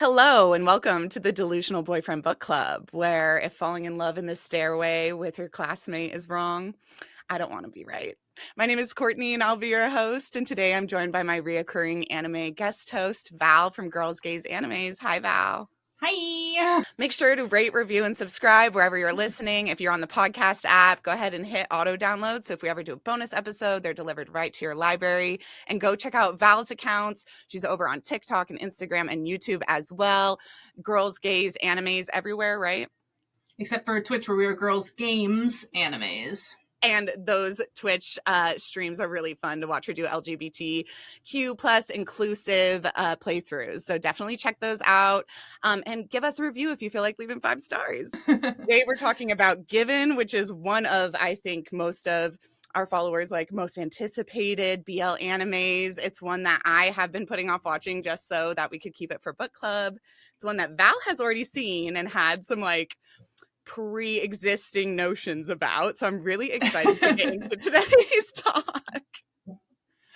Hello, and welcome to the Delusional Boyfriend Book Club, where if falling in love in the stairway with your classmate is wrong, I don't want to be right. My name is Courtney, and I'll be your host. And today I'm joined by my reoccurring anime guest host, Val from Girls Gaze Animes. Hi, Val. Hi. Make sure to rate, review, and subscribe wherever you're listening. If you're on the podcast app, go ahead and hit auto download. So if we ever do a bonus episode, they're delivered right to your library. And go check out Val's accounts. She's over on TikTok and Instagram and YouTube as well. Girls, Gays, Animes everywhere, right? Except for Twitch, where we are Girls Games Animes. And those Twitch streams are really fun to watch her do LGBTQ plus inclusive playthroughs. So definitely check those out and give us a review if you feel like leaving 5 stars. Today we're talking about Given, which is one of, I think, most of our followers like most anticipated BL animes. It's one that I have been putting off watching just so that we could keep it for book club. It's one that Val has already seen and had some like pre-existing notions about, so I'm really excited to get into today's talk.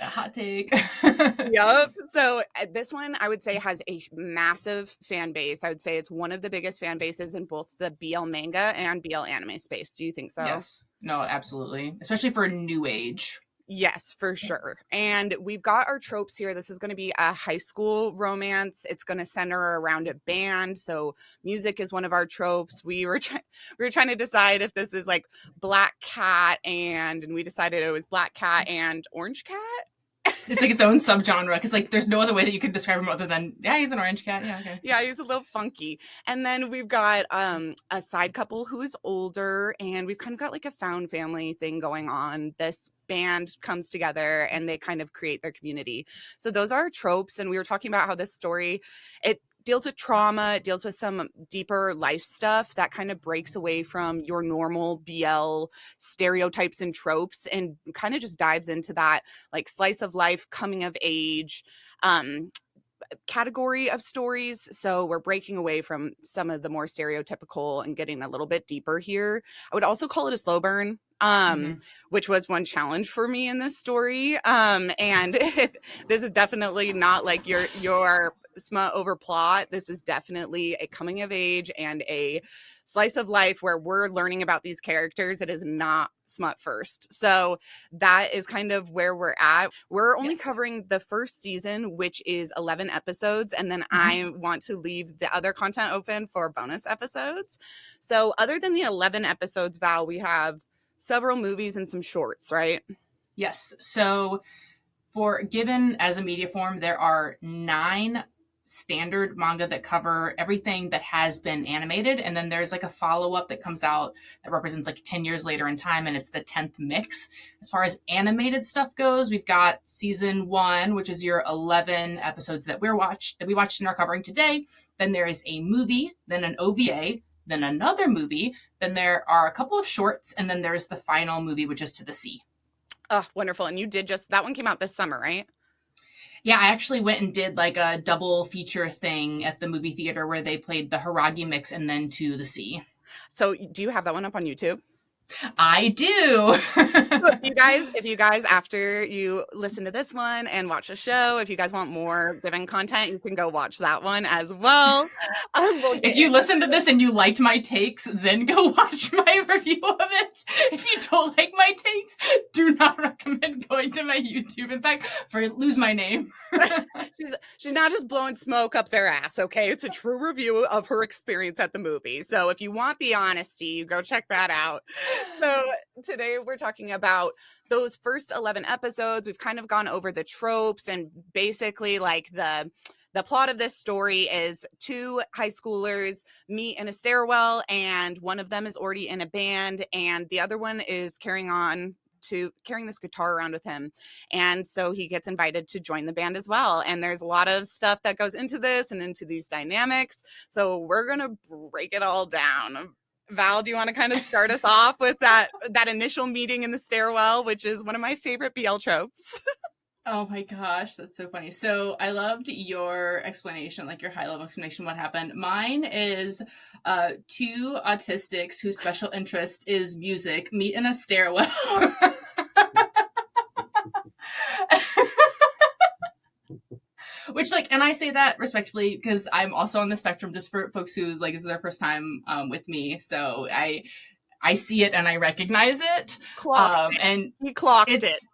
A hot take. Yep. So this one I would say has a massive fan base. I would say it's one of the biggest fan bases in both the BL manga and BL anime space. Do you think so? Yes. No, absolutely. Especially for new age. Yes, for sure. And we've got our tropes here. This is going to be a high school romance. It's going to center around a band. So music is one of our tropes. We were trying to decide if this is like Black Cat and we decided it was Black Cat and Orange Cat. It's like its own subgenre because like there's no other way that you could describe him other than he's an orange cat. Yeah, okay. Yeah, he's a little funky. And then we've got a side couple who is older, and we've kind of got like a found family thing going on. This band comes together and they kind of create their community. So those are our tropes. And we were talking about how this story, it deals with trauma, it deals with some deeper life stuff that kind of breaks away from your normal BL stereotypes and tropes and kind of just dives into that like slice of life, coming of age, category of stories. So we're breaking away from some of the more stereotypical and getting a little bit deeper here. I would also call it a slow burn. Which was one challenge for me in this story. And this is definitely not like your smut over plot. This is definitely a coming of age and a slice of life where we're learning about these characters. It is not smut first. So that is kind of where we're at. We're only covering the first season, which is 11 episodes. And then I want to leave the other content open for bonus episodes. So other than the 11 episodes, Val, we have several movies and some shorts, right? Yes. So for Given as a media form, there are 9 standard manga that cover everything that has been animated, and then there's like a follow-up that comes out that represents like 10 years later in time, and it's the 10th mix. As far as animated stuff goes, we've got season 1, which is your 11 episodes that we watched and are covering today. Then there is a movie, then an OVA, then another movie, then there are a couple of shorts, and then there's the final movie, which is To the Sea. Oh, wonderful. And you did that one came out this summer, right? Yeah, I actually went and did like a double feature thing at the movie theater where they played the Hiragi mix and then To the Sea. So do you have that one up on YouTube? I do. if you guys, after you listen to this one and watch the show, if you guys want more Given content, you can go watch that one as well. If you listen to this and you liked my takes, then go watch my review of it. If you don't like my takes, do not recommend going to my YouTube. In fact, lose my name. she's not just blowing smoke up their ass, okay? It's a true review of her experience at the movie. So if you want the honesty, go check that out. So today we're talking about those first 11 episodes. We've kind of gone over the tropes and basically like the plot of this story is 2 high schoolers meet in a stairwell, and one of them is already in a band and the other one is carrying this guitar around with him. And so he gets invited to join the band as well. And there's a lot of stuff that goes into this and into these dynamics. So we're going to break it all down. Val, do you want to kind of start us off with that initial meeting in the stairwell, which is one of my favorite BL tropes? Oh my gosh, that's so funny. So I loved your explanation, like your high-level explanation what happened. Mine is 2 autistics whose special interest is music meet in a stairwell. Which, like, and I say that respectfully because I'm also on the spectrum, just for folks who's like, this is their first time with me. So I see it and I recognize it. Clocked it. And He clocked it. it's,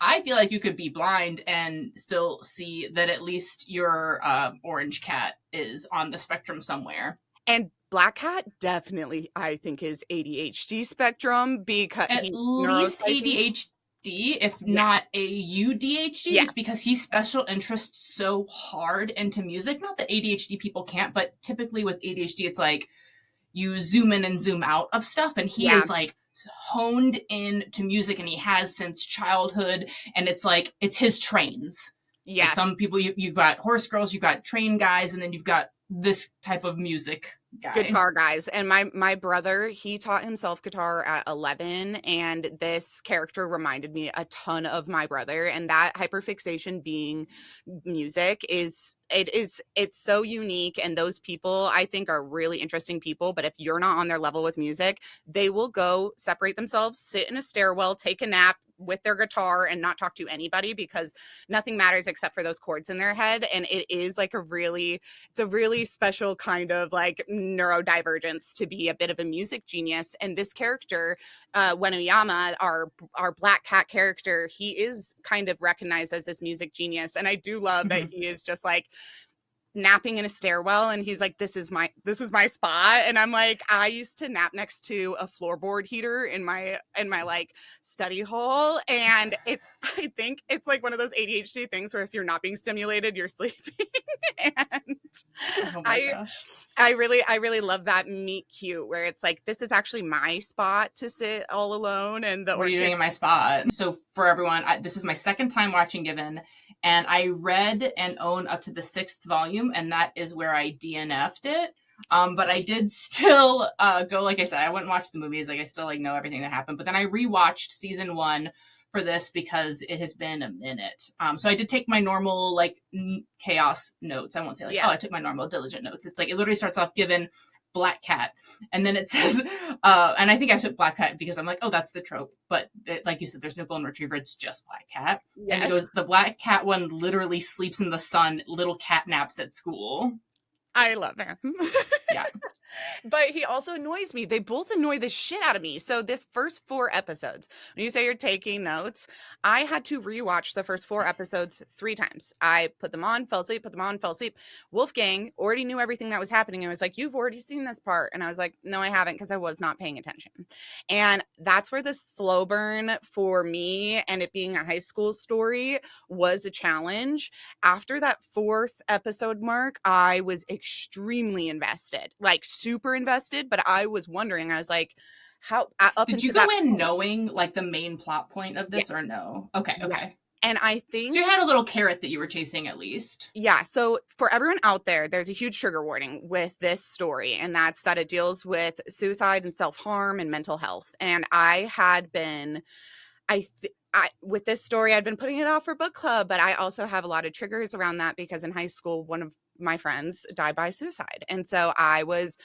I feel like you could be blind and still see that at least your orange cat is on the spectrum somewhere. And Black Cat definitely, I think, is ADHD spectrum because At he's least neurotyping. ADHD, if not AUDHD, Yes. just because he special interests so hard into music. Not that ADHD people can't, but typically with ADHD, it's like you zoom in and zoom out of stuff, and he is like honed in to music, and he has since childhood, and it's like it's his trains. Yes. Like some people, you've got horse girls, you've got train guys, and then you've got this type of music guy. Guitar guys. And my brother, he taught himself guitar at 11, and this character reminded me a ton of my brother, and that hyperfixation being music it's so unique, and those people I think are really interesting people, but if you're not on their level with music, they will go separate themselves, sit in a stairwell, take a nap with their guitar and not talk to anybody because nothing matters except for those chords in their head. And it is like it's a really special kind of like neurodivergence to be a bit of a music genius. And this character, Wenuyama, our Black Cat character, he is kind of recognized as this music genius. And I do love that he is just like napping in a stairwell, and he's like, this is my spot. And I'm like, I used to nap next to a floorboard heater in my like study hall, and I think it's like one of those ADHD things where if you're not being stimulated, you're sleeping. And I really love that meet cute where it's like, this is actually my spot to sit all alone. And what are you doing in my spot? So for everyone, this is my second time watching Given, and I read and own up to the 6th volume, and that is where I DNF'd it. But I did still go, like I said, I went and watched the movies. Like I still like know everything that happened. But then I rewatched season 1 for this because it has been a minute. So I did take my normal like chaos notes. I won't say like, I took my normal diligent notes. It's like, it literally starts off Given, Black Cat, and then it says and I think I took Black Cat because I'm like, oh, that's the trope, but like you said, there's no golden retriever, it's just Black Cat. And it goes, the Black Cat one literally sleeps in the sun, little cat naps at school. I love him. Yeah. But he also annoys me. They both annoy the shit out of me. So this first 4 episodes, when you say you're taking notes, I had to rewatch the first 4 episodes 3 times. I put them on, fell asleep, put them on, fell asleep. Wolfgang already knew everything that was happening. And was like, you've already seen this part. And I was like, no, I haven't, because I was not paying attention. And that's where the slow burn for me, and it being a high school story, was a challenge. After that 4th episode mark, I was extremely invested, like super invested, but I was wondering, I was like, how did you go in knowing like the main plot point of this or no? Okay. Yes. And I think so you had a little carrot that you were chasing at least. Yeah. So for everyone out there, there's a huge trigger warning with this story, and that's that it deals with suicide and self-harm and mental health. And I had been, with this story, I'd been putting it off for book club, but I also have a lot of triggers around that because in high school, one of my friends died by suicide. And so I was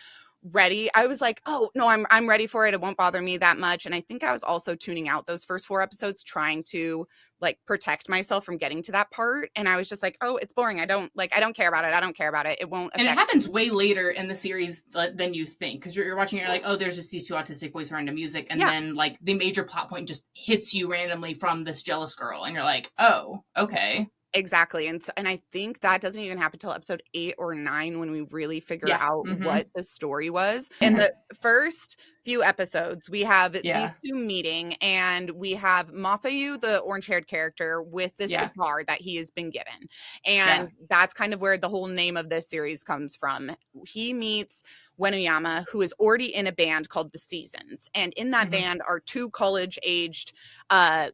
ready. I was like, oh no, I'm ready for it. It won't bother me that much. And I think I was also tuning out those first 4 episodes, trying to like protect myself from getting to that part. And I was just like, oh, it's boring. I don't care about it. I don't care about it. It won't affect me. And it happens way later in the series than you think, because you're watching, you're like, oh, there's just these 2 autistic boys who are into music, and then like the major plot point just hits you randomly from this jealous girl, and you're like, oh, okay. Exactly. And I think that doesn't even happen till episode 8 or 9 when we really figure out what the story was. In the first few episodes, we have these 2 meeting, and we have Mafayu, the orange-haired character, with this guitar that he has been given. And that's kind of where the whole name of this series comes from. He meets Wenuyama, who is already in a band called The Seasons. And in that band are 2 college-aged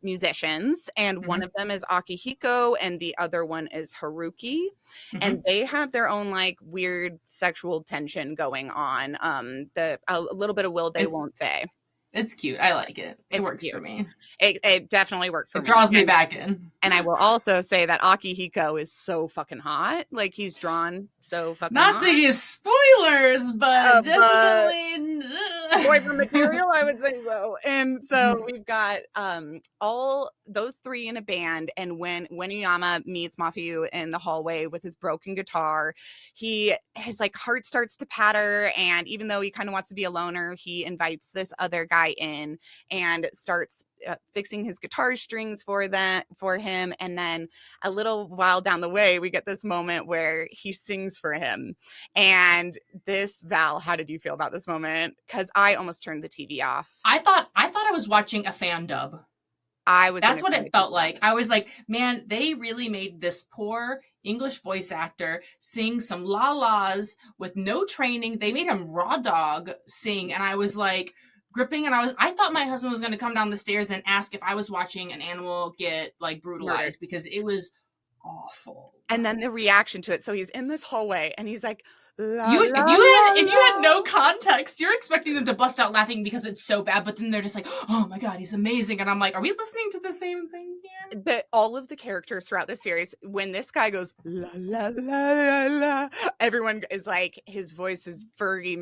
musicians, and one of them is Akihiko, and the other one is Haruki. And they have their own like weird sexual tension going on. A little bit of will they, won't they. It's cute. I like it. It works cute for me. It definitely worked for me. It draws me back in. And I will also say that Akihiko is so fucking hot. Like, he's drawn so fucking hot. Not to give spoilers, but definitely. boyfriend material, I would say so. And so Mhm. we've got all those three in a band, and when Uyama meets Mafiu in the hallway with his broken guitar, his like heart starts to patter, and even though he kind of wants to be a loner, he invites this other guy in and starts fixing his guitar strings for him. And then a little while down the way, we get this moment where he sings for him. And this, Val, how did you feel about this moment? Because I almost turned the TV off. I thought I was watching a fan dub. I was going That's to what turn the it TV felt off. like. I was like, man, they really made this poor English voice actor sing some la las with no training. They made him raw dog sing, and I was like gripping, and I thought my husband was going to come down the stairs and ask if I was watching an animal get like Murdered. brutalized because it was awful. And then the reaction to it. So he's in this hallway and he's like, la, You la, la, if you had la. no context, you're expecting them to bust out laughing because it's so bad, but then they're just like, "Oh my god, he's amazing," and I'm like, "Are we listening to the same thing here?" All of the characters throughout the series, when this guy goes la la la la la, everyone is like, his voice is Fergie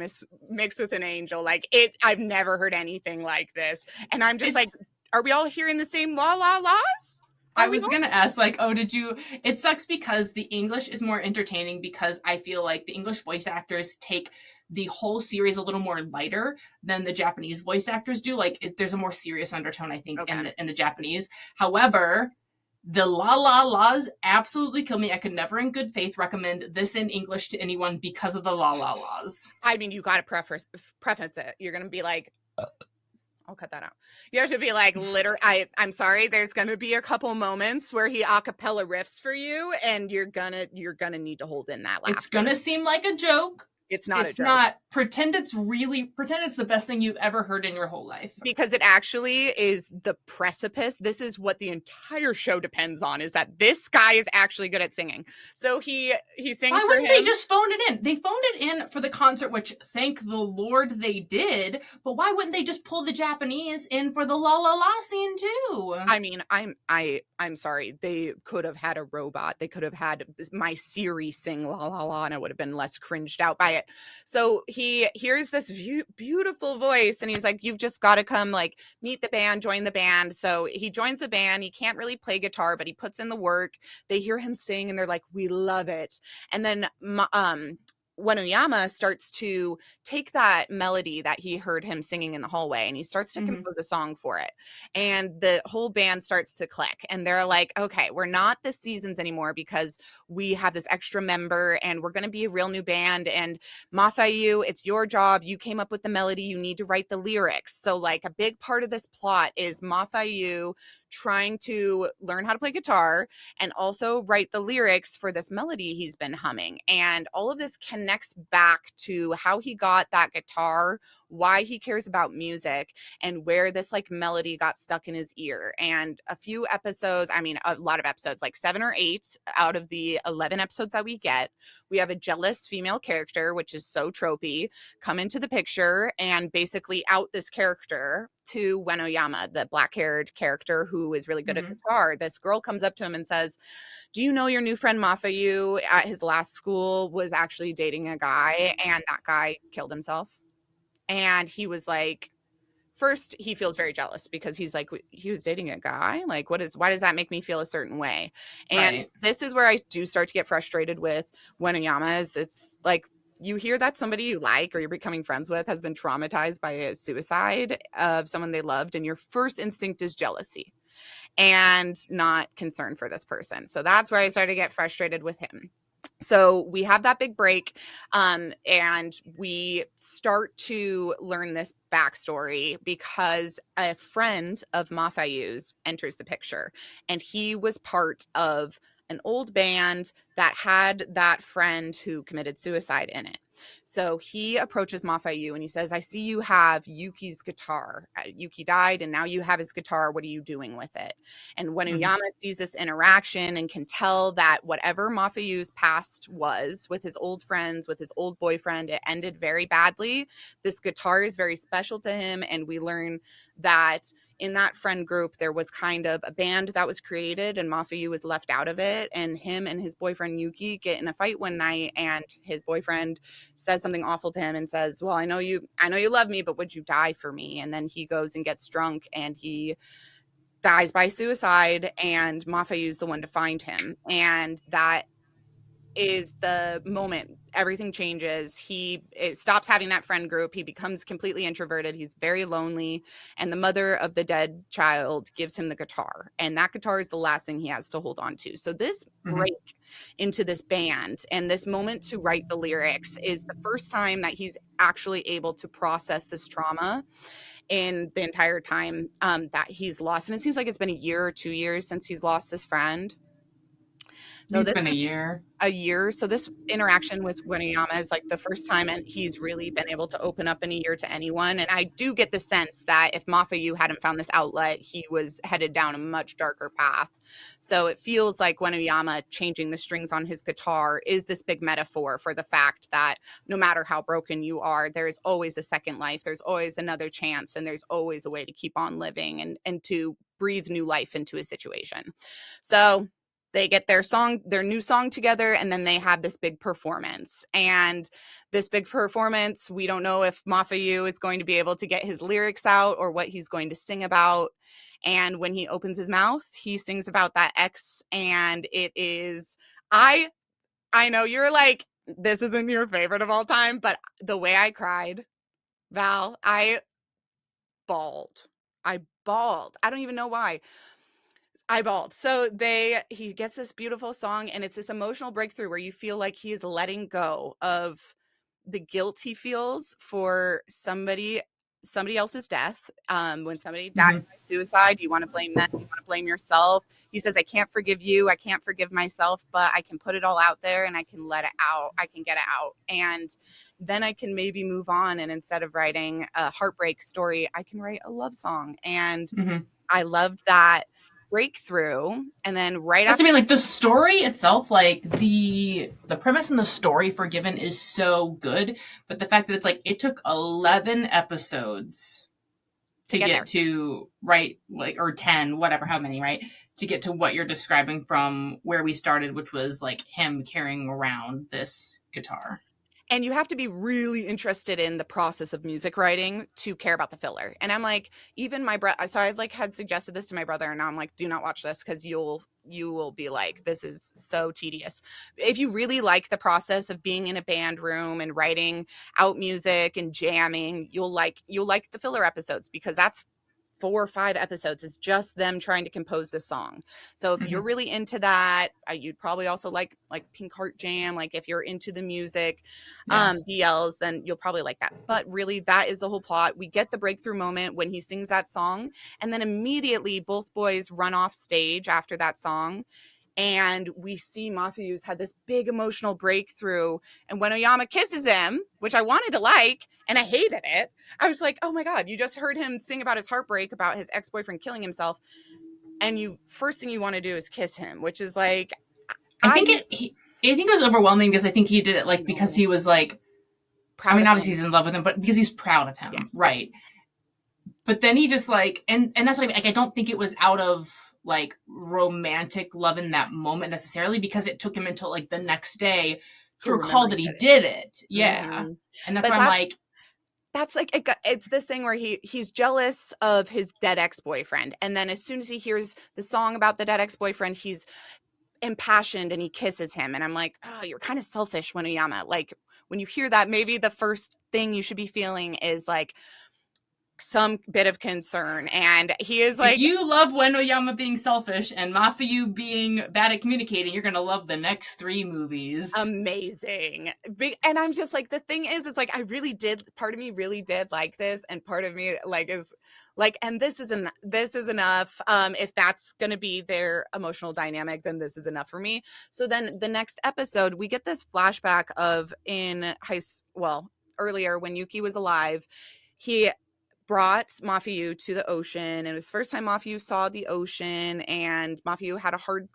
mixed with an angel. Like it, I've never heard anything like this, and I'm just like, It's are we all hearing the same la la las? I was gonna ask, like, oh, did you? It sucks because the English is more entertaining because I feel like the English voice actors take the whole series a little more lighter than the Japanese voice actors do. Like, there's a more serious undertone, I think, Okay. in the Japanese. However, the la la la's absolutely kill me. I could never, in good faith, recommend this in English to anyone because of the la la la's. I mean, you got to preface it. You're gonna be like, I'll cut that out. You have to be like, I'm sorry. There's gonna be a couple moments where he acapella riffs for you, and you're gonna need to hold in that laughter. It's gonna seem like a joke. It's not a It's joke. not. Pretend it's the best thing you've ever heard in your whole life. Because it actually is the precipice. This is what the entire show depends on, is that this guy is actually good at singing. So he sings Why for wouldn't him. they just phone it in? They phoned it in for the concert, which thank the Lord they did. But why wouldn't they just pull the Japanese in for the la la la scene too? I mean, I'm sorry. They could have had a robot. They could have had my Siri sing la la la, and I would have been less cringed out by it. So he hears this beautiful voice, and he's like, "You've just got to come, like, meet the band, join the band." So he joins the band. He can't really play guitar, but he puts in the work. They hear him sing, and they're like, "We love it." And then when Uyama starts to take that melody that he heard him singing in the hallway, and he starts to compose a song for it, and the whole band starts to click, and they're like, okay, we're not the Seasons anymore because we have this extra member, and we're going to be a real new band. And Mafayu, it's your job. You came up with the melody. You need to write the lyrics. So like a big part of this plot is Mafayu trying to learn how to play guitar and also write the lyrics for this melody he's been humming. And all of this connects back to how he got that guitar, why he cares about music, and where this like melody got stuck in his ear. And a few episodes, I mean, a lot of episodes, like 7 or 8 out of the 11 episodes that we get, we have a jealous female character, which is so tropey, come into the picture and basically out this character to Wenoyama, the black-haired character who is really good at guitar. This girl comes up to him and says, "Do you know your new friend Mafayu at his last school was actually dating a guy, and that guy killed himself?" And he was like, first he feels very jealous because he's like, he was dating a guy, like why does that make me feel a certain way? And Right. this is where I do start to get frustrated with Wenoyama. Is it's like, you hear that somebody you like or you're becoming friends with has been traumatized by a suicide of someone they loved, and your first instinct is jealousy and not concern for this person. So that's where I started to get frustrated with him. So we have that big break, and we start to learn this backstory because a friend of Mafayu's enters the picture, and he was part of an old band that had that friend who committed suicide in it. So he approaches Mafayu and he says, "I see you have Yuki's guitar. Yuki died and now you have his guitar. What are you doing with it?" And when Uyama sees this interaction and can tell that whatever Mafayu's past was with his old friends, with his old boyfriend, it ended very badly. This guitar is very special to him, and we learn that in that friend group, there was kind of a band that was created and Mafuyu was left out of it. And him and his boyfriend Yuki get in a fight one night, and his boyfriend says something awful to him and says, well, I know you love me, but would you die for me? And then he goes and gets drunk and he dies by suicide, and Mafayu's the one to find him. And that is the moment everything changes. He stops having that friend group. He becomes completely introverted. He's very lonely. And the mother of the dead child gives him the guitar. And that guitar is the last thing he has to hold on to. So this break into this band and this moment to write the lyrics is the first time that he's actually able to process this trauma in the entire time that he's lost. And it seems like it's been a year or 2 years since he's lost this friend. So it's been a year. So this interaction with Winayama is like the first time and he's really been able to open up in a year to anyone. And I do get the sense that if Mafuyu hadn't found this outlet, he was headed down a much darker path. So it feels like Winayama changing the strings on his guitar is this big metaphor for the fact that no matter how broken you are, there is always a second life. There's always another chance, and there's always a way to keep on living and to breathe new life into a situation. So they get their new song together, and then they have this big performance. And this big performance, we don't know if Mafuyu is going to be able to get his lyrics out or what he's going to sing about. And when he opens his mouth, he sings about that ex. And it is, I know you're like, this isn't your favorite of all time, but the way I cried, Val, I bawled. I don't even know why. I bawled. So he gets this beautiful song, and it's this emotional breakthrough where you feel like he is letting go of the guilt he feels for somebody else's death. When somebody died by suicide, you want to blame them, you want to blame yourself. He says, I can't forgive you, I can't forgive myself, but I can put it all out there and I can let it out. I can get it out. And then I can maybe move on. And instead of writing a heartbreak story, I can write a love song. And I loved that breakthrough. And then after, I mean, like the story itself, like the premise and the story for Given is so good, but the fact that it's like it took 11 episodes to get to right, like, or 10, whatever, how many, right, to get to what you're describing from where we started, which was like him carrying around this guitar. And you have to be really interested in the process of music writing to care about the filler. And I'm like, even my brother, so I've like had suggested this to my brother, and now I'm like, do not watch this because you will be like, this is so tedious. If you really like the process of being in a band room and writing out music and jamming, you'll like the filler episodes, because that's 4 or 5 episodes is just them trying to compose this song. So if you're really into that, you'd probably also like Pink Heart Jam. Like if you're into the music, BLs, then you'll probably like that. But really, that is the whole plot. We get the breakthrough moment when he sings that song, and then immediately both boys run off stage after that song. And we see Mafuyu's had this big emotional breakthrough, and when Oyama kisses him, which I wanted to like, and I hated it. I was like, oh my God, you just heard him sing about his heartbreak, about his ex-boyfriend killing himself, and first thing you want to do is kiss him, which is like, I think it was overwhelming, because I think he did it like because he was like proud. I mean, obviously he's in love with him, but because he's proud of him, yes. Right? But then he just like, and that's what I mean. Like, I don't think it was out of like romantic love in that moment necessarily, because it took him until like the next day to recall that he did it. Yeah. And that's why I'm like, that's like, it's this thing where he's jealous of his dead ex-boyfriend. And then as soon as he hears the song about the dead ex-boyfriend, he's impassioned and he kisses him. And I'm like, oh, you're kind of selfish, Winayama. Like, when you hear that, maybe the first thing you should be feeling is like some bit of concern. And he is like, if you love Winayama being selfish and Mafuyu being bad at communicating, you're gonna love the next 3 movies. Amazing. And I'm just like, the thing is, it's like, part of me really did like this, and part of me like is like, and this is enough. If that's gonna be their emotional dynamic, then this is enough for me. So then the next episode, we get this flashback of earlier when Yuki was alive, he brought Mafuyu to the ocean, and it was the first time Mafuyu saw the ocean, and Mafuyu had a hard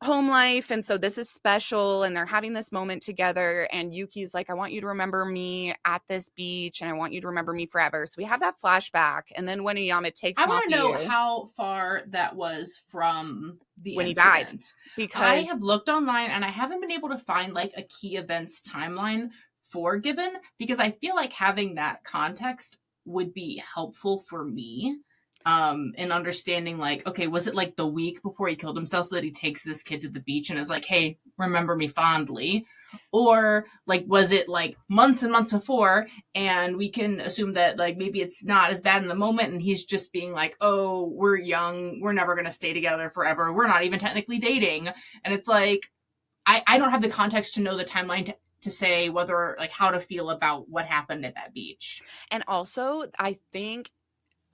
home life, and so this is special, and they're having this moment together, and Yuki's like, I want you to remember me at this beach, and I want you to remember me forever. So we have that flashback, and then when Iyama takes I him want off to of know you how far that was from the when he died, incident. I because have looked online and I haven't been able to find like a key events timeline for Gibbon, because I feel like having that context would be helpful for me in understanding, like, okay, was it like the week before he killed himself so that he takes this kid to the beach and is like, hey, remember me fondly? Or like, was it like months and months before, and we can assume that like maybe it's not as bad in the moment and he's just being like, oh, we're young, we're never going to stay together forever, we're not even technically dating. And it's like, I don't have the context to know the timeline to say whether, like, how to feel about what happened at that beach. and also I think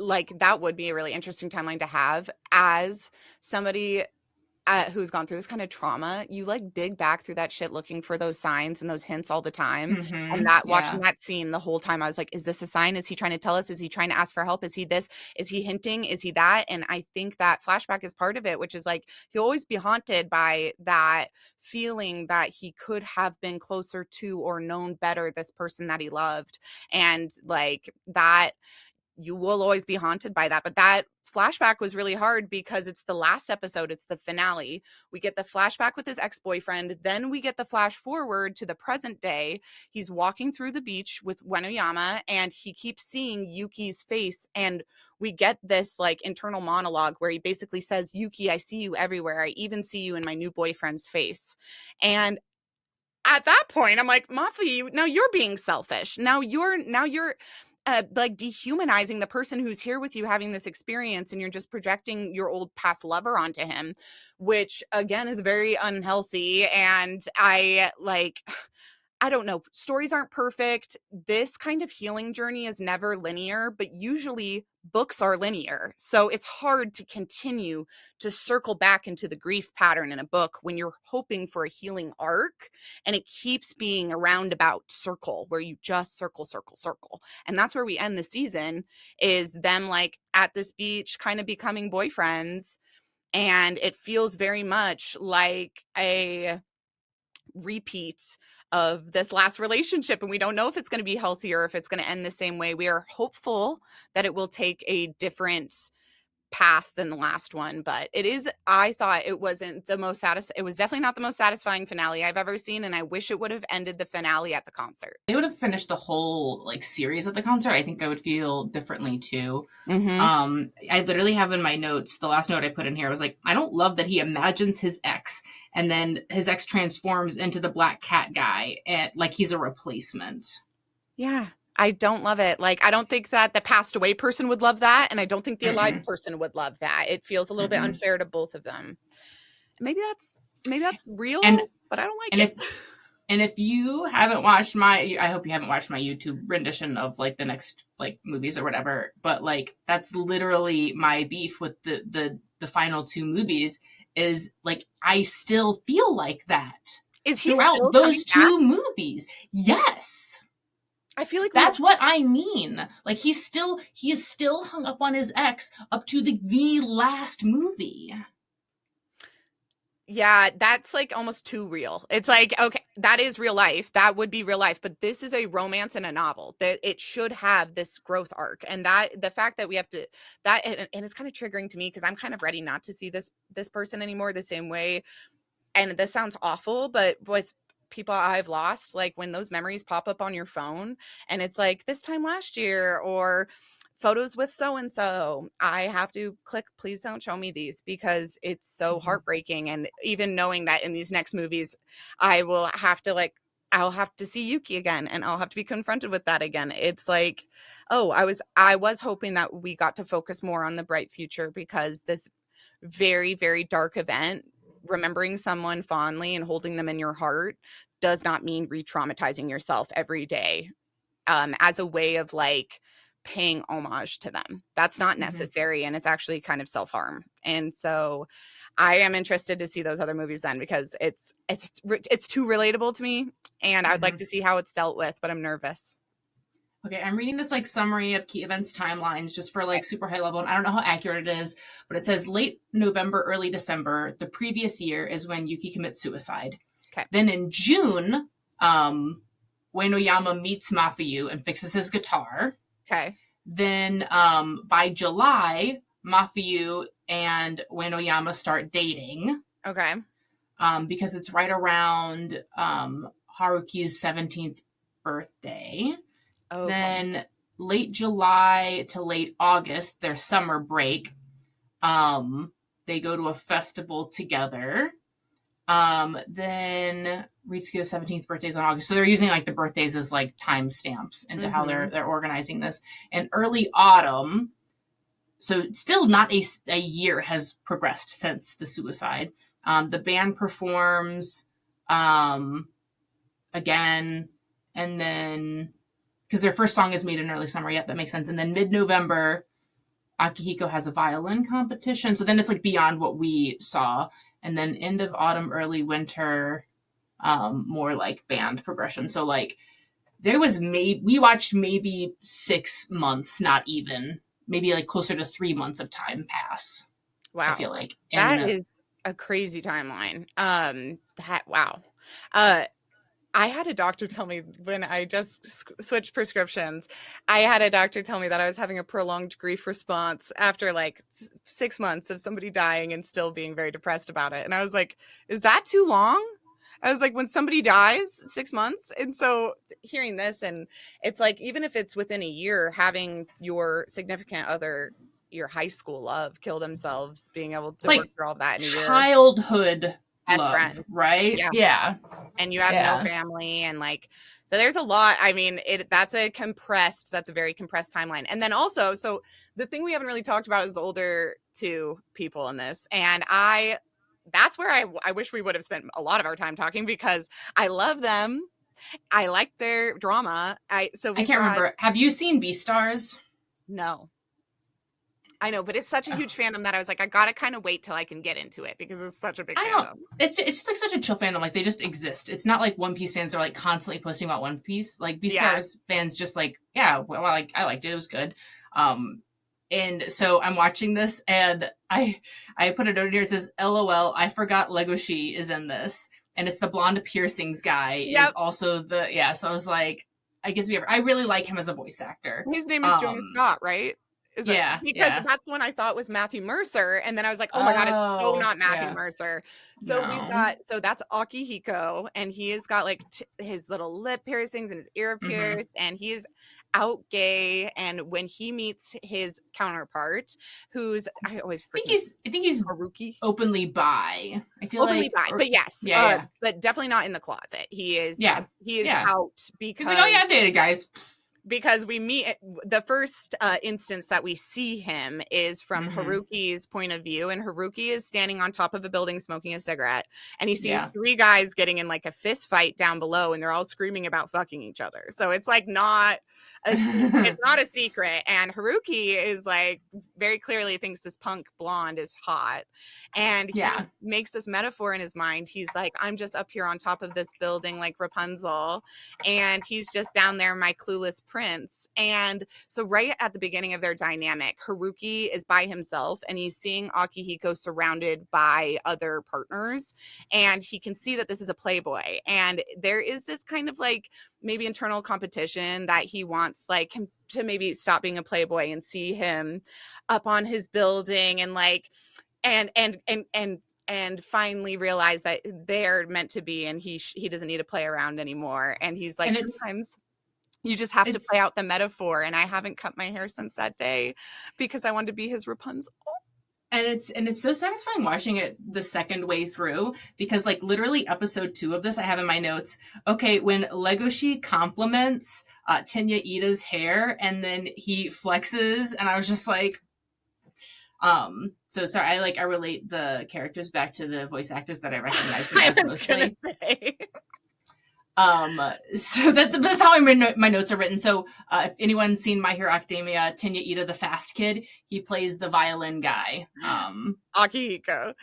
like that would be a really interesting timeline to have as somebody who's gone through this kind of trauma. You like dig back through that shit looking for those signs and those hints all the time. And that watching Yeah. that scene the whole time, I was like, is this a sign? Is he trying to tell us? Is he trying to ask for help? Is he this? Is he hinting? Is he that? And I think that flashback is part of it, which is like he'll always be haunted by that feeling that he could have been closer to or known better this person that he loved. And like that, you will always be haunted by that. But that flashback was really hard because it's the last episode, it's the finale. We get the flashback with his ex-boyfriend, then we get the flash forward to the present day. He's walking through the beach with Uenoyama, and he keeps seeing Yuki's face, and we get this like internal monologue where he basically says, Yuki, I see you everywhere, I even see you in my new boyfriend's face. And at that point I'm like, Mafi, now you're being selfish, now you're like dehumanizing the person who's here with you having this experience, and you're just projecting your old past lover onto him, which again is very unhealthy. And I don't know. Stories aren't perfect. This kind of healing journey is never linear, but usually books are linear. So it's hard to continue to circle back into the grief pattern in a book when you're hoping for a healing arc, and it keeps being a roundabout circle where you just circle, circle, circle. And that's where we end the season, is them like at this beach kind of becoming boyfriends. And it feels very much like a repeat of this last relationship, and we don't know if it's going to be healthy or if it's going to end the same way. We are hopeful that it will take a different path than the last one, but it is, I thought it wasn't the most it was definitely not the most satisfying finale I've ever seen, and I wish it would have ended the finale at the concert. They would have finished the whole like series at the concert, I think I would feel differently too. Mm-hmm. I literally have in my notes, the last note I put in here was like, I don't love that he imagines his ex and then his ex transforms into the black cat guy and like he's a replacement. Yeah, I don't love it. Like, I don't think that the passed away person would love that, and I don't think the alive Mm-mm. person would love that. It feels a little bit Mm-mm. unfair to both of them. Maybe that's And real, but I don't and like if it. and if you haven't watched my, I hope you haven't watched my YouTube rendition of like the next like movies or whatever, but like that's literally my beef with the final two movies, is like I still feel like that Is he throughout still coming those back? two movies. Yes. I feel like That's what I mean. Like he is still hung up on his ex up to the last movie. yeah, that's like almost too real. It's like, okay, that is real life. That would be real life, but this is a romance and a novel. That it should have this growth arc. And that the fact that we have to that and it's kind of triggering to me because I'm kind of ready not to see this person anymore the same way. And this sounds awful, but with people I've lost, like when those memories pop up on your phone and it's like this time last year or photos with so and so, I have to click please don't show me these because it's so Mhm. heartbreaking. And even knowing that in these next movies I will have to like I'll have to see Yuki again and I'll have to be confronted with that again. It's like, oh, I was hoping that we got to focus more on the bright future, because this very, very dark event, remembering someone fondly and holding them in your heart, does not mean re-traumatizing yourself every day, as a way of like paying homage to them. That's not Mhm. necessary, and it's actually kind of self-harm. And so I am interested to see those other movies then, because it's too relatable to me, and I'd like Mhm. to see how it's dealt with, but I'm nervous. Okay, I'm reading this like summary of key events timelines just for like super high level, and I don't know how accurate it is, but it says late November, early December, the previous year is when Yuki commits suicide. Okay. Then in June, Uenoyama meets Mafuyu and fixes his guitar. Okay. Then by July, Mafuyu and Uenoyama start dating. Okay. Because it's right around Haruki's 17th birthday. Okay. Then late July to late August, their summer break. They go to a festival together. Then Ritsuko's 17th birthday is on August. So they're using like the birthdays as like timestamps into how they're organizing this. And early autumn, so still not a year has progressed since the suicide. The band performs again, and then because their first song is made in early summer, yep, that makes sense. And then mid-November, Akihiko has a violin competition. So then it's like beyond what we saw. And then end of autumn, early winter, more like band progression. So like there was we watched maybe 6 months, not even, maybe like closer to 3 months of time pass. Wow. I feel like. And that is a crazy timeline. Wow. I had a doctor tell me when I just switched prescriptions, I had a doctor tell me that I was having a prolonged grief response after like 6 months of somebody dying and still being very depressed about it. And I was like, is that too long? I was like, when somebody dies, 6 months. And so hearing this, and it's like, even if it's within a year, having your significant other, your high school love, kill themselves, being able to like work through all that in a year. Childhood best friend, right? Yeah. And you have no family, and like, so there's a lot. I mean, that's a very compressed timeline. And then also, so the thing we haven't really talked about is the older two people in this, and that's where I wish we would have spent a lot of our time talking, because I love them. I like their drama. I can't remember. Have you seen Beastars? No. I know, but it's such a huge fandom that I was like, I gotta kind of wait till I can get into it, because it's such a big fandom. It's just like such a chill fandom. Like they just exist. It's not like One Piece fans are like constantly posting about One Piece. Like Beastars fans just like, I liked it. It was good. And so I'm watching this, and I put a note here. It says, "LOL, I forgot Legoshi is in this," and it's the blonde piercings guy. Is also So I was like, I guess I really like him as a voice actor. His name is Jonas Scott, right? Because that's one I thought was Matthew Mercer, and then I was like, oh my god, it's so not Matthew Mercer. So so that's Akihiko, and he has got like his little lip piercings and his ear pierced, and he is out gay. And when he meets his counterpart, who's I think he's Haruki, openly bi. I feel openly bi, but yes, but definitely not in the closet. He is out because he's like, I've dated guys. Because we meet, the first instance that we see him is from Haruki's point of view, and Haruki is standing on top of a building smoking a cigarette, and he sees 3 guys getting in like a fist fight down below, and they're all screaming about fucking each other. So it's like it's not a secret, and Haruki is like very clearly thinks this punk blonde is hot, and he makes this metaphor in his mind. He's like, I'm just up here on top of this building like Rapunzel, and he's just down there, my clueless prince. And so right at the beginning of their dynamic, Haruki is by himself, and he's seeing Akihiko surrounded by other partners, and he can see that this is a playboy, and there is this kind of like maybe internal competition that he wants like him to maybe stop being a playboy and see him up on his building, and like and finally realize that they're meant to be, and he doesn't need to play around anymore. And he's like, sometimes you just have to play out the metaphor, and I haven't cut my hair since that day because I wanted to be his Rapunzel. And it's so satisfying watching it the second way through, because like literally episode 2 of this, I have in my notes, okay, when Legoshi compliments Tenya Ida's hair and then he flexes, and I was just like, so sorry, I relate the characters back to the voice actors that I recognize mostly. So that's how my notes are written. So if anyone's seen My Hero Academia, Tenya Ida, the fast kid, he plays the violin guy. Akihiko.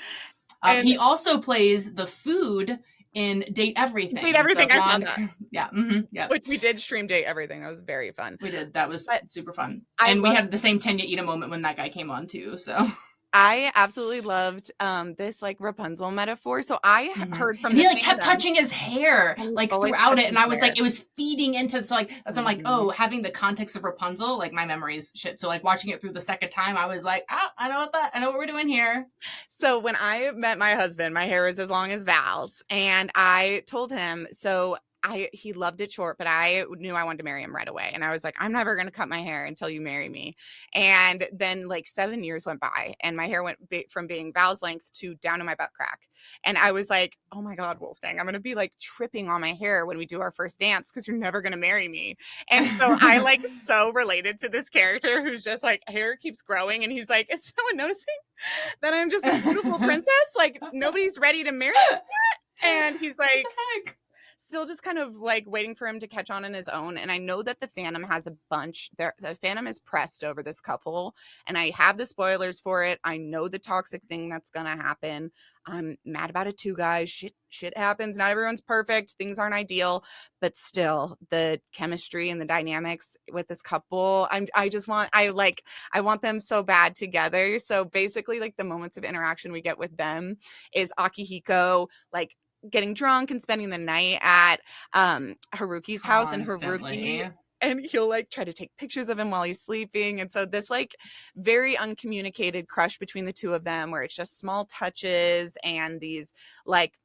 He also plays the food in Date Everything. Date Everything, The I saw blonde, that. yeah, yeah. Which we did stream Date Everything. That was very fun. We did. That was But super fun. I And we love had the same Tanya Ida moment when that guy came on too. So I absolutely loved this like Rapunzel metaphor. So I heard from and the he like kept fandom. touching his hair And he like always throughout it, touches and I was hair. like, it was feeding into. So like that's I'm like, oh, having the context of Rapunzel, like my memory's shit. So like watching it through the second time, I was like, I know what we're doing here. So when I met my husband, my hair was as long as Val's, and I told him so. He loved it short, but I knew I wanted to marry him right away. And I was like, I'm never going to cut my hair until you marry me. And then like 7 years went by and my hair went from being Val's length to down to my butt crack. And I was like, oh my God, Wolfgang, I'm going to be like tripping on my hair when we do our first dance because you're never going to marry me. And so I like so related to this character who's just like hair keeps growing. And he's like, is no one noticing that I'm just a beautiful princess? Like nobody's ready to marry me yet. And he's like, still just kind of like waiting for him to catch on his own. And I know that the fandom has a bunch there. The fandom is pressed over this couple and I have the spoilers for it. I know the toxic thing that's going to happen. I'm mad about it too, guys. Shit happens. Not everyone's perfect. Things aren't ideal, but still the chemistry and the dynamics with this couple. I want them so bad together. So basically like the moments of interaction we get with them is Akihiko, like, getting drunk and spending the night at Haruki's house and Haruki, and he'll like try to take pictures of him while he's sleeping. And so this like very uncommunicated crush between the two of them where it's just small touches and these like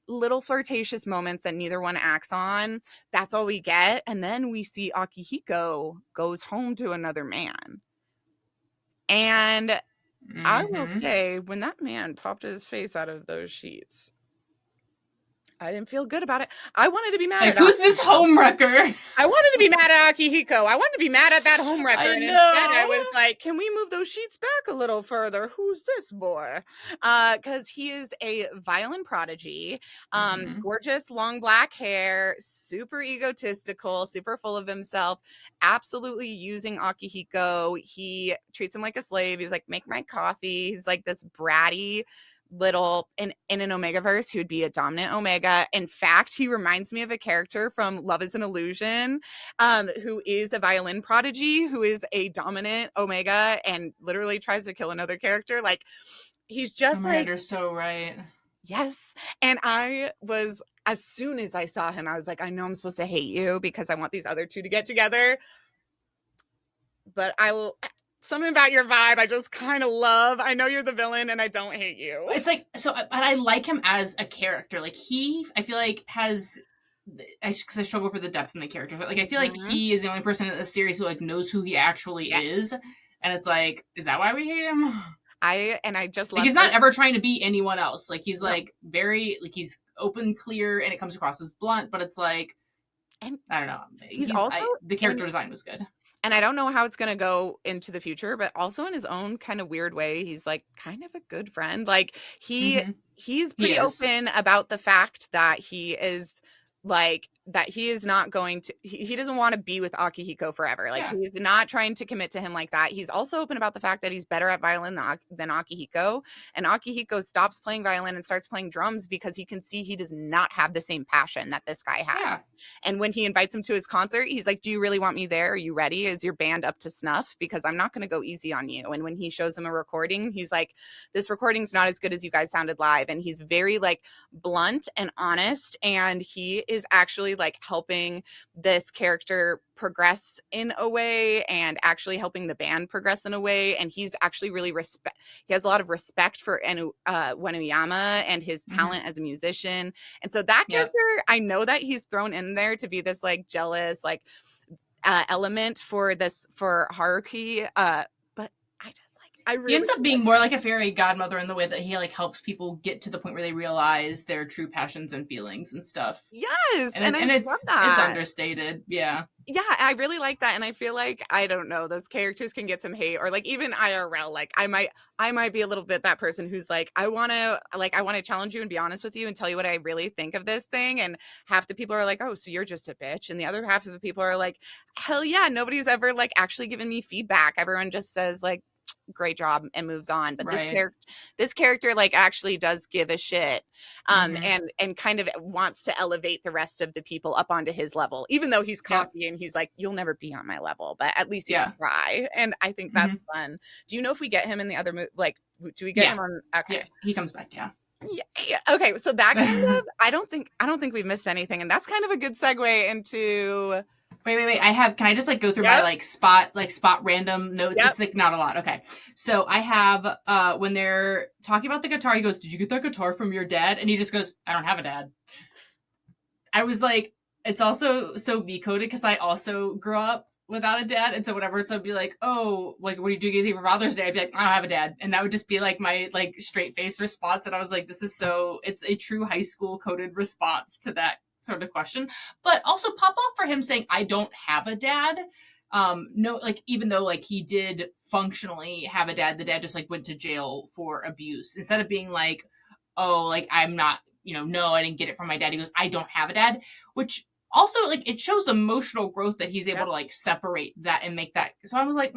little flirtatious moments that neither one acts on. That's all we get. And then we see Akihiko goes home to another man. And I will say when that man popped his face out of those sheets, I didn't feel good about it. I wanted to be mad like, at who's this homewrecker? I wanted to be mad at Akihiko. I wanted to be mad at that homewrecker. And instead I was like, can we move those sheets back a little further? Who's this boy? Because he is a violin prodigy. Gorgeous long black hair, super egotistical, super full of himself, absolutely using Akihiko. He treats him like a slave. He's like, make my coffee. He's like this bratty little in an Omega verse, he would be a dominant Omega. In fact, he reminds me of a character from Love is an Illusion, who is a violin prodigy, who is a dominant Omega and literally tries to kill another character. Like he's just like, you're so right. Yes. And I was, as soon as I saw him, I was like, I know I'm supposed to hate you because I want these other two to get together. But something about your vibe I just kind of love. I know you're the villain and I don't hate you. It's like, so, but I like him as a character. Like I feel like because I struggle for the depth in the character. But like I feel like he is the only person in the series who like knows who he actually is. And it's like, is that why we hate him? I just love like, he's not ever trying to be anyone else. Like he's like very like he's open, clear, and it comes across as blunt, but it's like, and I don't know. He's also the character design was good. And I don't know how it's going to go into the future, but also in his own kind of weird way, he's like kind of a good friend. Like he's pretty open about the fact that he is like that he is not going to he doesn't want to be with Akihiko forever. Like he's not trying to commit to him like that. He's also open about the fact that he's better at violin than Akihiko, and Akihiko stops playing violin and starts playing drums because he can see he does not have the same passion that this guy has. And when he invites him to his concert, he's like, do you really want me there? Are you ready? Is your band up to snuff? Because I'm not going to go easy on you. And when he shows him a recording, he's like, this recording's not as good as you guys sounded live. And he's very like blunt and honest, and he is actually like helping this character progress in a way and actually helping the band progress in a way. And he's actually really he has a lot of respect for Wenuyama and his talent as a musician. And so that character, I know that he's thrown in there to be this like jealous like element for Haruki, but he ends up being more like a fairy godmother in the way that he like helps people get to the point where they realize their true passions and feelings and stuff. Yes, and it's love that. It's understated. Yeah, I really like that, and I feel like I don't know, those characters can get some hate, or like even IRL, like I might be a little bit that person who's like, I want to challenge you and be honest with you and tell you what I really think of this thing, and half the people are like, oh, so you're just a bitch, and the other half of the people are like, hell yeah, nobody's ever like actually given me feedback. Everyone just says like, great job, and moves on. But Right. this character like actually does give a shit, Mm-hmm. and kind of wants to elevate the rest of the people up onto his level, even though he's Yep. cocky and he's like, you'll never be on my level, but at least you can Yeah. try. And I think Mm-hmm. that's fun. Do you know if we get him in the other movie? Like, do we get Yeah. him on? Yeah. Okay. He comes back. Yeah. Yeah, yeah. Okay, so that kind of, I don't think we've missed anything, and that's kind of a good segue into. Wait. Can I just like go through my Yep, spot random notes? yep. It's like not a lot. Okay. So I have when they're talking about the guitar, he goes, "Did you get that guitar from your dad?" And he just goes, "I don't have a dad." I was like, it's also so me coded because I also grew up without a dad, and so whatever, so I'd be like, "Oh, like what are you doing anything for Father's Day?" I'd be like, "I don't have a dad," and that would just be like my like straight face response, and I was like, "This is so it's a true high school coded response to that sort of question," but also pop off for him saying, "I don't have a dad." No, like even though like he did functionally have a dad, the dad just like went to jail for abuse. Instead of being like, "Oh, like I'm not, no, I didn't get it from my dad." He goes, "I don't have a dad," which also like it shows emotional growth that he's able Yep. to like separate that and make that. So I was like,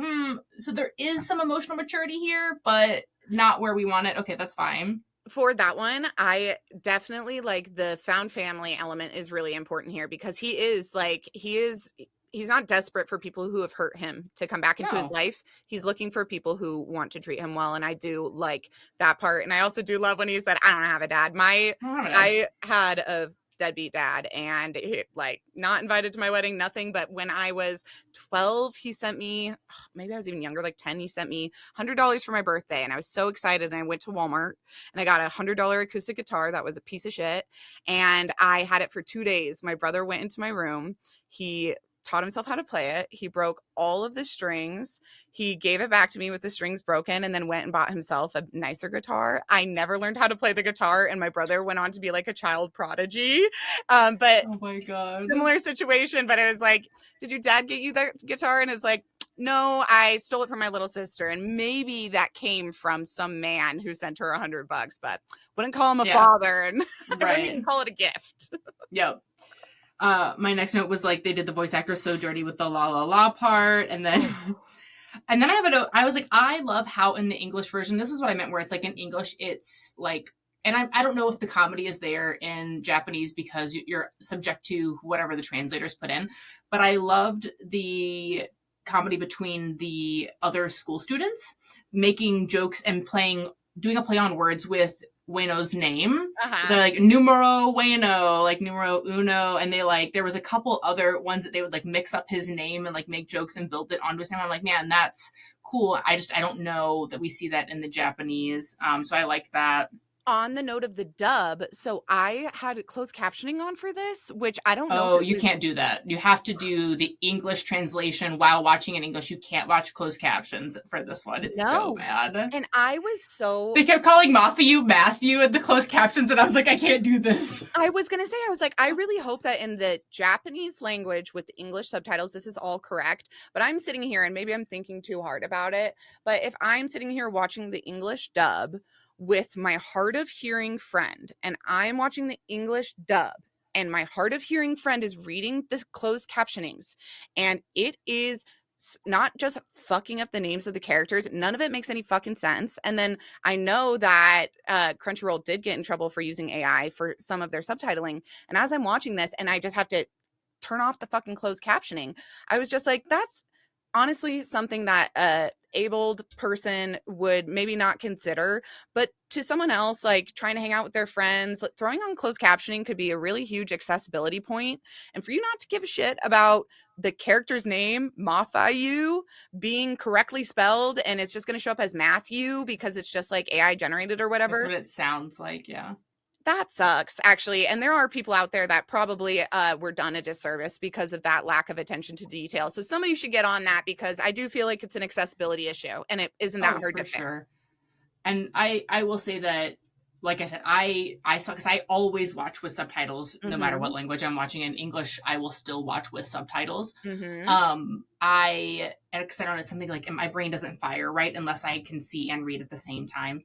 so there is some emotional maturity here, but not where we want it. Okay, that's fine. For that one, I definitely like the found family element is really important here, because he's not desperate for people who have hurt him to come back into his No, life. He's looking for people who want to treat him well, and I do like that part. And I also do love when he said, "I don't have a dad." I don't have a dad. I had a deadbeat dad, and he, like, not invited to my wedding, nothing. But when I was 12, he sent me, maybe I was even younger, like 10, he sent me $100 for my birthday, and I was so excited. And I went to Walmart and I got a $100 acoustic guitar that was a piece of shit, and I had it for 2 days. My brother went into my room. He taught himself how to play it. He broke all of the strings. He gave it back to me with the strings broken, and then went and bought himself a nicer guitar. I never learned how to play the guitar, and my brother went on to be like a child prodigy. But Oh my god. similar situation. But it was like, did your dad get you that guitar? And it's like, no, I stole it from my little sister, and maybe that came from some man who sent her $100, but wouldn't call him a Yeah. father, and I wouldn't even Right. call it a gift. Yep. My next note was like they did the voice actor so dirty with the la la la part, and then and then I have a note. I was like, I love how in the English version, this is what I meant, where it's like in English, it's like, and I don't know if the comedy is there in Japanese because you're subject to whatever the translators put in, but I loved the comedy between the other school students making jokes and doing a play on words with Ueno's name. They're like numero Ueno, like numero uno, and they like there was a couple other ones that they would like mix up his name and like make jokes and build it onto his name. I'm like, man, that's cool. I don't know that we see that in the Japanese, so I like that. On the note of the dub, so I had closed captioning on for this, which I don't know if Oh, it you was. can't do that. You have to do the English translation while watching in English. You can't watch closed captions for this one. It's so No. bad. And I was so, They kept calling Matthew in the closed captions, and I was like, I can't do this. I was going to say, I was like, I really hope that in the Japanese language with the English subtitles, this is all correct. But I'm sitting here, and maybe I'm thinking too hard about it. But if I'm sitting here watching the English dub with my hard of hearing friend, and I'm watching the English dub, and my hard of hearing friend is reading the closed captionings, and it is not just fucking up the names of the characters, none of it makes any fucking sense. And then I know that Crunchyroll did get in trouble for using AI for some of their subtitling. And as I'm watching this, and I just have to turn off the fucking closed captioning, I was just like, that's honestly something that a abled person would maybe not consider, but to someone else like trying to hang out with their friends, throwing on closed captioning could be a really huge accessibility point. And for you not to give a shit about the character's name, Mathayu, being correctly spelled, and it's just going to show up as Matthew because it's just like AI generated or That's whatever, what it sounds like, yeah. that sucks, actually. And there are people out there that probably were done a disservice because of that lack of attention to detail. So somebody should get on that, because I do feel like it's an accessibility issue, and it isn't that Oh, hard for to fix. sure. And I will say that, like I said, I saw, because I always watch with subtitles no matter what Mm-hmm. language I'm watching. In English, I will still watch with subtitles. Mm-hmm. Because I don't know, it's something like my brain doesn't fire right unless I can see and read at the same time.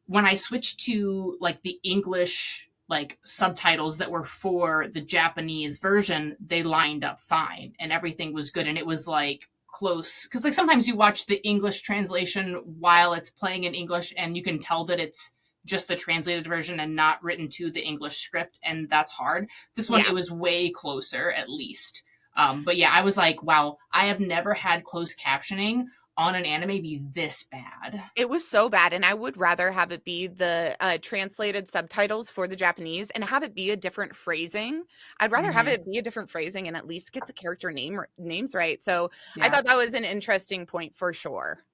When I switched to like the English like subtitles that were for the Japanese version, they lined up fine and everything was good, and it was like close, because like sometimes you watch the English translation while it's playing in English and you can tell that it's just the translated version and not written to the English script, and that's hard. This one, Yeah. it was way closer, at least. But yeah, I was like, wow, I have never had closed captioning on an anime be this bad. It was so bad, and I would rather have it be the translated subtitles for the Japanese and have it be a different phrasing. I'd rather have Mhm. it be a different phrasing and at least get the character names right. So I Yeah. thought that was an interesting point for sure.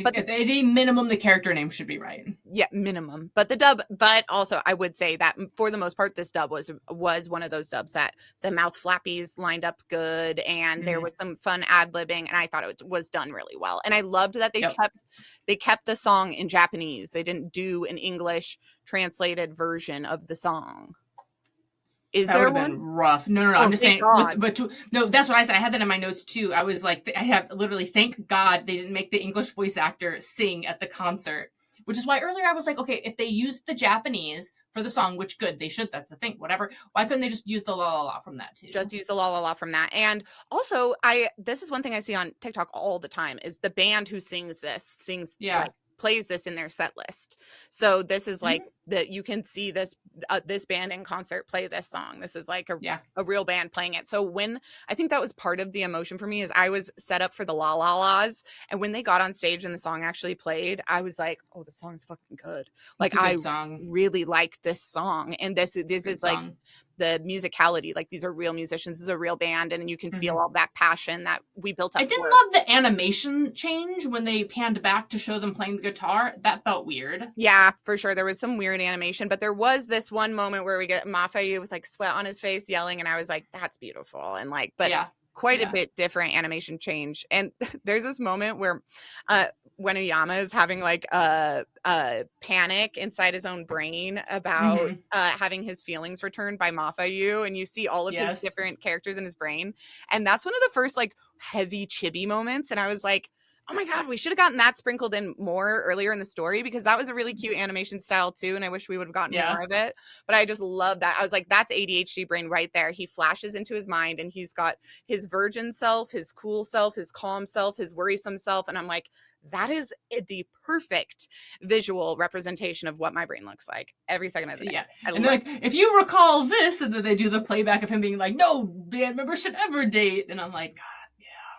But At a minimum, the character name should be right. yeah, minimum. But the dub, but also I would say that for the most part, this dub was one of those dubs that the mouth flappies lined up good, and there Mhm. was some fun ad libbing, and I thought it was done really well. And I loved that Yep. they kept the song in Japanese. They didn't do an English translated version of the song. Is That would there have been one? rough. No, Oh, I'm just thank saying. God. No, that's what I said. I had that in my notes too. I was like, I have literally, thank God they didn't make the English voice actor sing at the concert. Which is why earlier I was like, okay, if they used the Japanese for the song, which good, they should. That's the thing. Whatever. Why couldn't they just use the la la la from that too? Just use the la la la from that. And also, this is one thing I see on TikTok all the time is the band who sings Yeah. like plays this in their set list. So this is like that you can see this this band in concert play this song. This is like a real band playing it. So when I think that was part of the emotion for me is I was set up for the la la la's, and when they got on stage and the song actually played, I was like, oh, the song's fucking good. Like It's a good I song. really like this song, and this Good is like song. the musicality, like these are real musicians, this is a real band, and you can feel all that passion that we built up. I didn't love the animation change when they panned back to show them playing the guitar. That felt weird. Yeah, for sure. There was some weird animation, but there was this one moment where we get Mafayu with like sweat on his face yelling, and I was like, that's beautiful. And like, but quite a bit different animation change. And there's this moment where Wenuyama is having like a panic inside his own brain about having his feelings returned by Mafayu, and you see all of his different characters in his brain. And that's one of the first like heavy chibi moments. And I was like, oh my God, we should have gotten that sprinkled in more earlier in the story, because that was a really cute animation style too. And I wish we would have gotten more of it. But I just love that. I was like, that's ADHD brain right there. He flashes into his mind and he's got his virgin self, his cool self, his calm self, his worrisome self. And I'm like, that is the perfect visual representation of what my brain looks like every second of the day. Yeah. And they're like, if you recall this, and then they do the playback of him being like, no band member should ever date. And I'm like, God.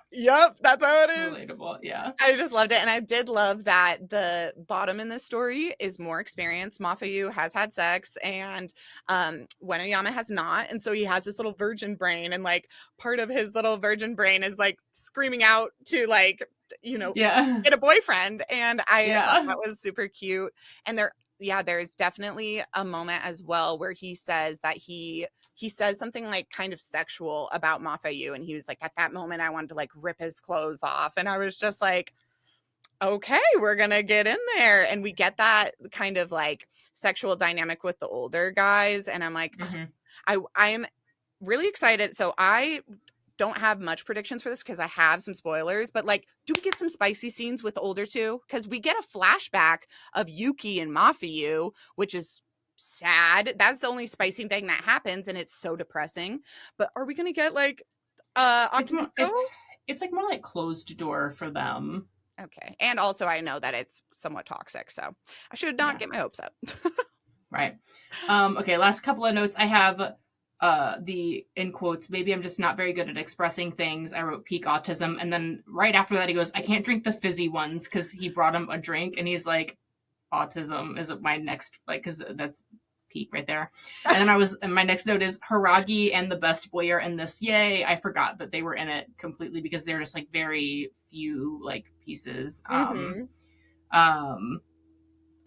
Yep, that's how it is. Relatable, yeah. I just loved it. And I did love that the bottom in this story is more experience. Mafayu has had sex and Wenuyama has not. And so he has this little virgin brain, and like part of his little virgin brain is like screaming out to like, you know, get a boyfriend. And I thought that was super cute. And there's definitely a moment as well where he says that he says something like kind of sexual about Mafayu, and he was like, at that moment I wanted to like rip his clothes off, and I was just like, okay, we're gonna get in there. And we get that kind of like sexual dynamic with the older guys, and I'm like, I am really excited. So I don't have much predictions for this because I have some spoilers, but like, do we get some spicy scenes with the older two? Because we get a flashback of Yuki and Mafayu, which is sad. That's the only spicy thing that happens, and it's so depressing. But are we gonna get like it's like more like closed door for them. Okay. And also I know that it's somewhat toxic, so I should not get my hopes up. Right. Okay, last couple of notes I have. The in quotes, maybe I'm just not very good at expressing things. I wrote peak autism, and then right after that he goes, I can't drink the fizzy ones, because he brought him a drink, and he's like, autism is my next, like, because that's peak right there. And then and my next note is Haragi and the best boy are in this. Yay! I forgot that they were in it completely, because they're just like very few like pieces.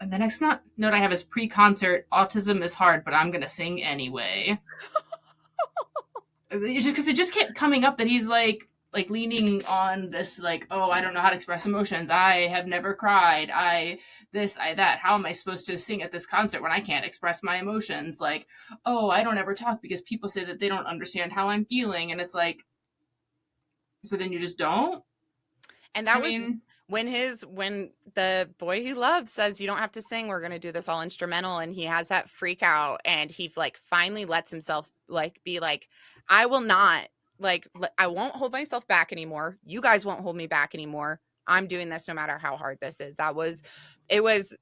And the next note I have is pre-concert. Autism is hard, but I'm gonna sing anyway. It's just because it just kept coming up that he's like leaning on this, like, oh, I don't know how to express emotions. I have never cried. I that. How am I supposed to sing at this concert when I can't express my emotions? Like, oh, I don't ever talk because people say that they don't understand how I'm feeling, and it's like, so then you just don't. And that when the boy he loves says, you don't have to sing, we're going to do this all instrumental, and he has that freak out, and he like finally lets himself like be like, I will not like, I won't hold myself back anymore. You guys won't hold me back anymore. I'm doing this no matter how hard this is. It was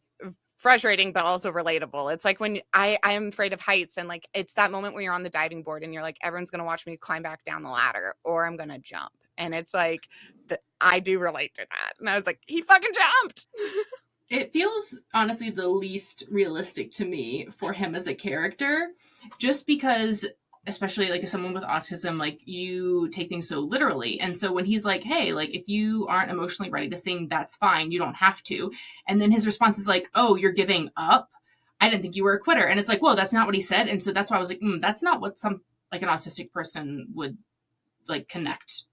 frustrating, but also relatable. It's like when I am afraid of heights, and like, it's that moment when you're on the diving board and you're like, everyone's going to watch me climb back down the ladder, or I'm going to jump. And it's like, I do relate to that. And I was like, he fucking jumped. It feels honestly the least realistic to me for him as a character, just because, especially like as someone with autism, like you take things so literally. And so when he's like, hey, like if you aren't emotionally ready to sing, that's fine. You don't have to. And then his response is like, oh, you're giving up? I didn't think you were a quitter. And it's like, whoa, that's not what he said. And so that's why I was like, that's not what some like an autistic person would like connect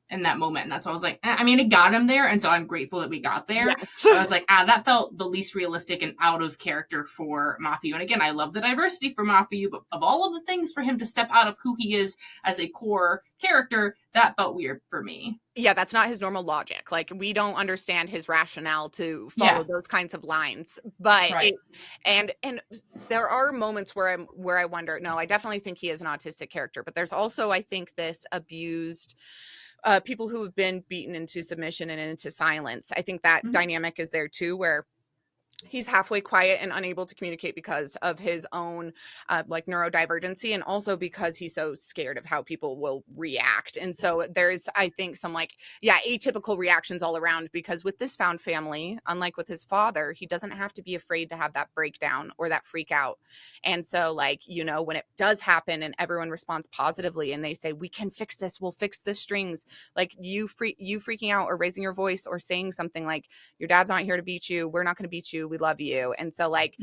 in that moment. And that's why I was like, I mean, it got him there, and so I'm grateful that we got there. Yes. But I was like, that felt the least realistic and out of character for Mafiu. And again, I love the diversity for Mafiu, but of all of the things for him to step out of who he is as a core character, that felt weird for me. Yeah, that's not his normal logic. Like, we don't understand his rationale to follow those kinds of lines. But right. and there are moments where I wonder, no, I definitely think he is an autistic character, but there's also, I think, this abused people who have been beaten into submission and into silence. I think that dynamic is there too, where he's halfway quiet and unable to communicate because of his own like neurodivergency, and also because he's so scared of how people will react. And so there's, I think, some like, atypical reactions all around, because with this found family, unlike with his father, he doesn't have to be afraid to have that breakdown or that freak out. And so, like, you know, when it does happen and everyone responds positively and they say, we can fix this, we'll fix the strings, like you freaking out or raising your voice or saying something like, your dad's not here to beat you, we're not going to beat you, we love you. And so, like,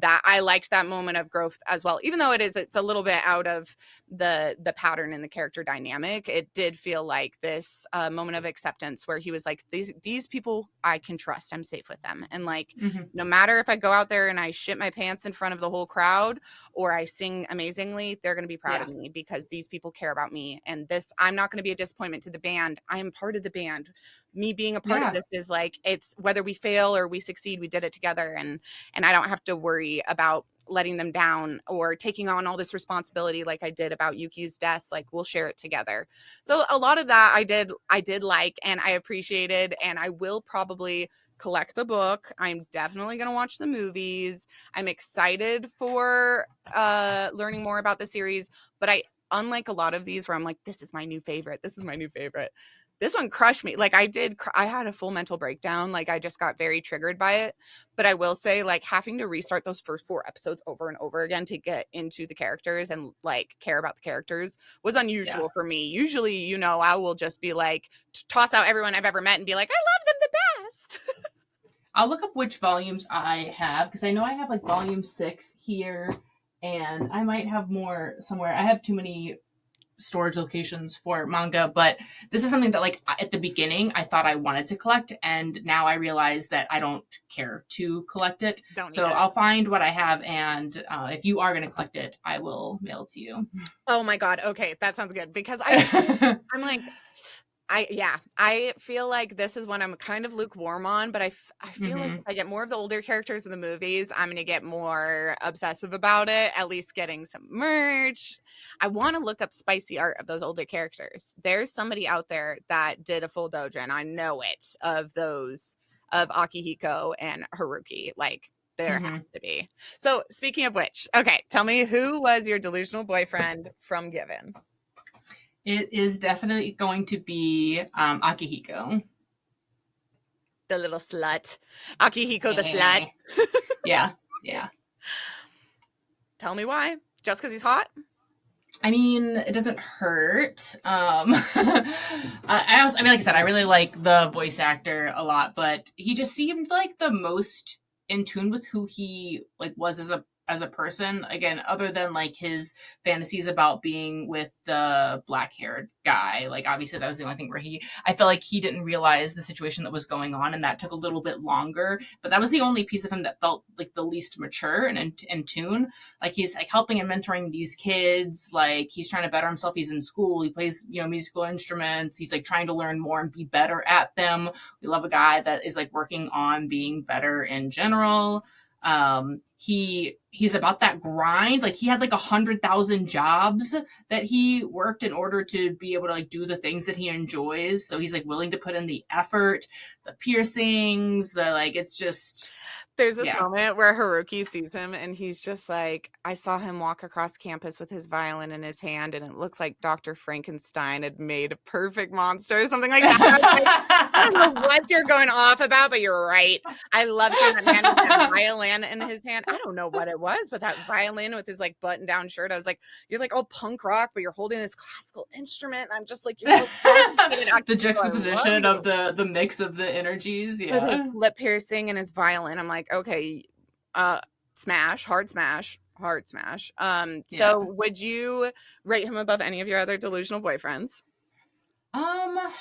that, I liked that moment of growth as well, even though it's a little bit out of the pattern in the character dynamic. It did feel like this moment of acceptance where he was like, these people I can trust, I'm safe with them, and like, no matter if I go out there and I shit my pants in front of the whole crowd or I sing amazingly, they're going to be proud of me, because these people care about me, and this, I'm not going to be a disappointment to the band. I am part of the band. Me being a part of this is like, it's whether we fail or we succeed, we did it together, and I don't have to worry about letting them down or taking on all this responsibility like I did about Yuki's death. Like, we'll share it together. So a lot of that I did like, and I appreciated, and I will probably collect the book. I'm definitely going to watch the movies. I'm excited for learning more about the series, but unlike a lot of these where I'm like, this is my new favorite, this one crushed me. Like, I had a full mental breakdown. Like, I just got very triggered by it. But I will say, like, having to restart those first 4 episodes over and over again to get into the characters and like care about the characters was unusual for me. Usually, you know, I will just be like, toss out everyone I've ever met and be like, I love them the best. I'll look up which volumes I have, because I know I have like volume 6 here, and I might have more somewhere. I have too many storage locations for manga, but this is something that, like, at the beginning I thought I wanted to collect, and now I realize that I don't care to collect it. I'll find what I have, and if you are going to collect it, I will mail it to you. Oh my god, okay, that sounds good, because I'm like, I feel like this is one I'm kind of lukewarm on, but I feel like if I get more of the older characters in the movies, I'm going to get more obsessive about it, at least getting some merch. I want to look up spicy art of those older characters. There's somebody out there that did a full dojo, and I know it, of those, of Akihiko and Haruki. Like, there has to be. So, speaking of which, okay, tell me, who was your delusional boyfriend from Given? It is definitely going to be Akihiko. The little slut. Akihiko the slut. Yeah. Tell me why. Just because he's hot? I mean, it doesn't hurt. I mean, like I said, I really like the voice actor a lot, but he just seemed like the most in tune with who he like was as a person, again, other than like his fantasies about being with the black-haired guy. Like, obviously that was the only thing where I felt like he didn't realize the situation that was going on, and that took a little bit longer, but that was the only piece of him that felt like the least mature and in tune. Like, he's like helping and mentoring these kids, like he's trying to better himself, he's in school, he plays, you know, musical instruments, he's like trying to learn more and be better at them. We love a guy that is like working on being better in general. he's about that grind. Like he had like 100,000 jobs that he worked in order to be able to like do the things that he enjoys. So he's like willing to put in the effort, the piercings, the like, it's just, There's this yeah. moment where Haruki sees him and he's just like, I saw him walk across campus with his violin in his hand and it looked like Dr. Frankenstein had made a perfect monster or something like that. I was like, I don't know what you're going off about, but you're right. I love seeing that man with that violin in his hand. I don't know what it was, but that violin with his like button down shirt, I was like, you're like all punk rock, but you're holding this classical instrument. And I'm just like, you're so the juxtaposition of the mix of the energies. Yeah. With his lip piercing and his violin. I'm like, okay, smash, hard smash, hard smash. So would you rate him above any of your other delusional boyfriends? I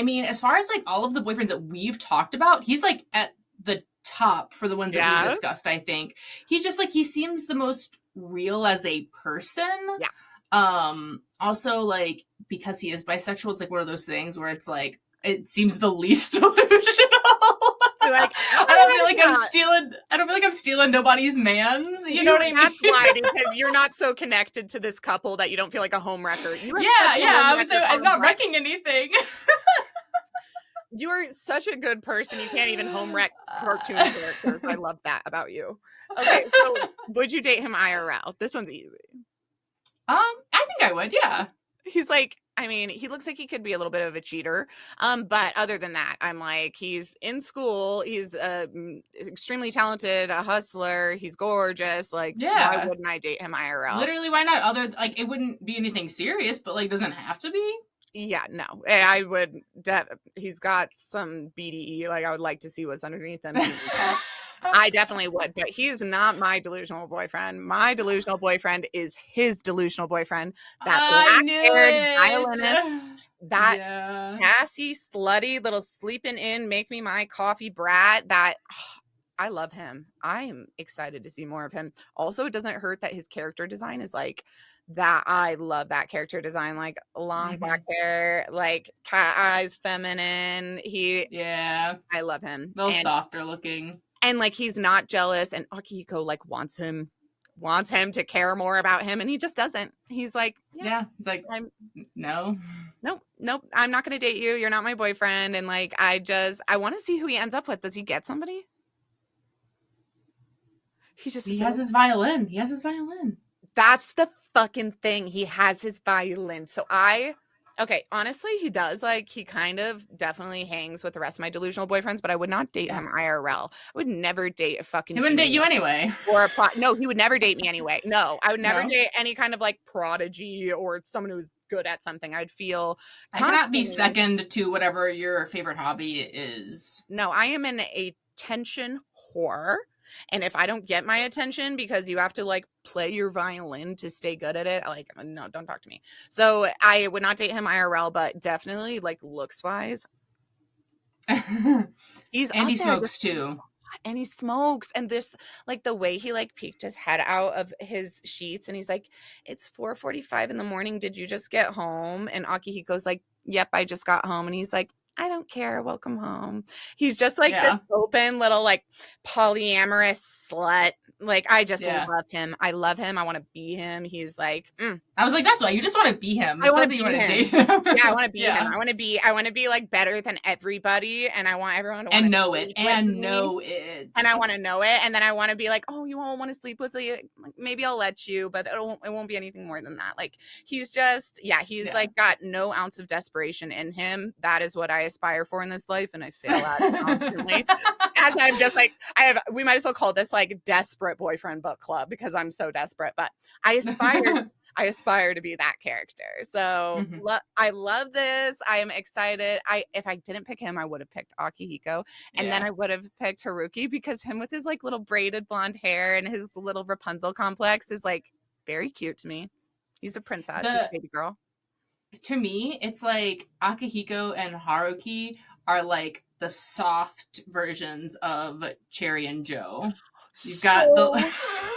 mean, as far as like all of the boyfriends that we've talked about, he's like at the top for the ones that we discussed, I think. He's just like, he seems the most real as a person. Yeah. Also, like, because he is bisexual, it's like one of those things where it's like, it seems the least delusional. Like, I don't feel like I'm stealing nobody's mans. You know what I mean? That's why, because you're not so connected to this couple that you don't feel like a home wrecker. I'm not wrecking anything. You're such a good person. You can't even home wreck cartoon characters. I love that about you. Okay, so would you date him IRL? This one's easy. I think I would, yeah. He's like, I mean, he looks like he could be a little bit of a cheater. But other than that, I'm like, he's in school. He's extremely talented, a hustler. He's gorgeous. Like, why wouldn't I date him IRL? Literally, why not? Like, it wouldn't be anything serious, but like, doesn't have to be. Yeah, no, I would. He's got some BDE. Like, I would like to see what's underneath them. I definitely would, but he's not my delusional boyfriend. My delusional boyfriend is his delusional boyfriend. That black-haired violinist, that sassy, slutty little sleeping in, make me my coffee brat. I love him. I'm excited to see more of him. Also, it doesn't hurt that his character design is like that. I love that character design, like long black hair, like cat eyes, feminine. I love him. A little softer looking. And like, he's not jealous, and Akihiko like wants him to care more about him, and he just doesn't. He's like, he's like, nope, I'm not going to date you. You're not my boyfriend. And like, I want to see who he ends up with. Does he get somebody? He has his violin. That's the fucking thing. He has his violin. So honestly, he does. Like, he kind of definitely hangs with the rest of my delusional boyfriends, but I would not date him IRL. I would never date a fucking. He wouldn't date you anyway. No, he would never date me anyway. No, I would never date any kind of like prodigy or someone who's good at something. I'd feel. I cannot be second to whatever your favorite hobby is. No, I am an attention whore. And if I don't get my attention because you have to like play your violin to stay good at it, like, no, don't talk to me. So I would not date him IRL, but definitely like looks wise. He smokes too. And he smokes. And this, like the way he like peeked his head out of his sheets and he's like, it's 4:45 in the morning. Did you just get home? And Akihiko's like, yep, I just got home. And he's like, I don't care. Welcome home. He's just like this open little like polyamorous slut. Like, I just love him. I love him. I want to be him. He's like, I was like, that's why you just want to be him. I want to be him. Yeah, I want to be him. I want to be like better than everybody. And I want everyone to know it. And I want to know it. And then I want to be like, oh, you won't want to sleep with me. Like, maybe I'll let you, but it won't be anything more than that. Like, he's just, like got no ounce of desperation in him. That is what I aspire for in this life. And I fail at it constantly. As I'm just like, we might as well call this like desperate boyfriend book club because I'm so desperate, but I aspire to be that character. So I love this. I am excited. If I didn't pick him, I would have picked Akihiko, and then I would have picked Haruki because him with his like little braided blonde hair and his little Rapunzel complex is like very cute to me. He's a princess. He's a baby girl. To me, it's like Akihiko and Haruki are like the soft versions of Cherry and Joe. You've got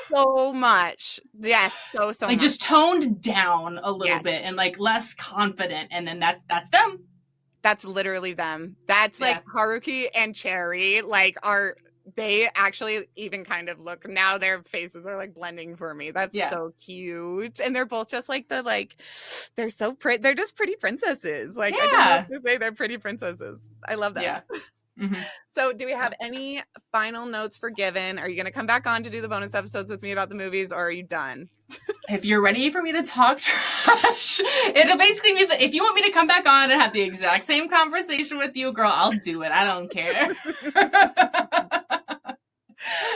so much. Yes, so like much. Just toned down a little bit and like less confident, and then that's them. That's literally them. That's like Haruki and Cherry like are They actually even kind of look, now their faces are like blending for me. That's Yeah. so cute. And they're both just like they're so pretty. They're just pretty princesses. Like, I don't know Yeah. what to say. They're pretty princesses. I love them. Yeah. Mm-hmm. So do we have any final notes for Given? Are you going to come back on to do the bonus episodes with me about the movies, or are you done? If you're ready for me to talk trash, it'll basically be if you want me to come back on and have the exact same conversation with you, girl, I'll do it. I don't care.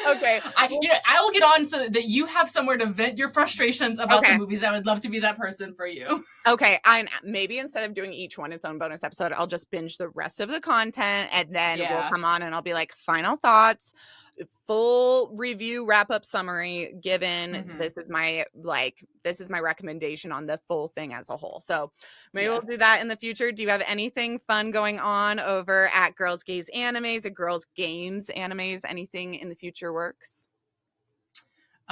Okay. I will get on so that you have somewhere to vent your frustrations about the movies. I would love to be that person for you. Okay. Maybe instead of doing each one its own bonus episode, I'll just binge the rest of the content, and then we'll come on and I'll be like, final thoughts, full review, wrap up summary, Given. This is my recommendation on the full thing as a whole. So maybe we'll do that in the future. Do you have anything fun going on over at Girls Gaze Animes or Girls Games Animes? Anything in the future works?